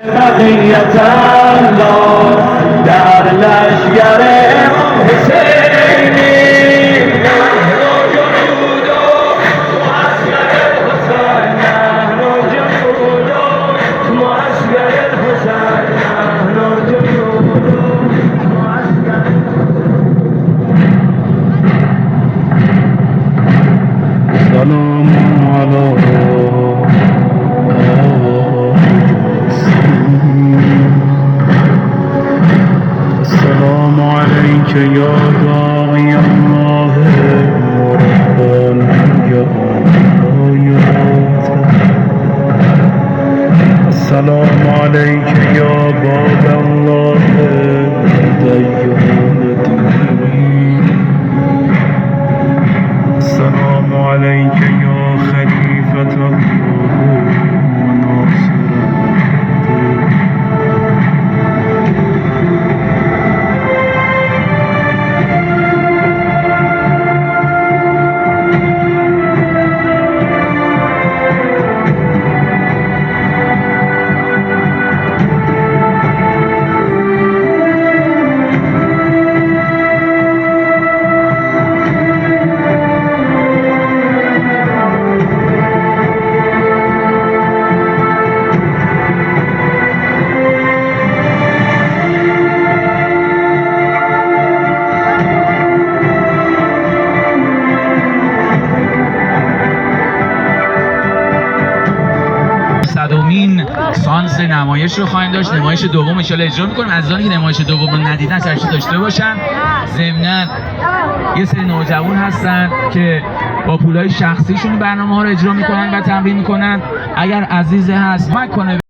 بقیت الله در لشگر حسینی نهر و جنود و معسکر حسین نهر و جنود و معسکر حسین نهر و جنود و معسکر سلام السلام عليك يا داعي الله ورباني آياته السلام عليك يا باب الله ديان دين السلام عليك يا خليفة الله وناصر صدومین سانس نمایش رو خواهیم داشت. نمایش دوم ان شاءالله اجرا می‌کنیم. عزیزانی که نمایش دوم رو ندیدن تشریف داشته باشن. ضمناً یه سری نوجوان هستن که با پولای شخصیشون برنامه‌ها رو اجرا می‌کنن و تمرین می‌کنن. اگر عزیزه هست کمک کنه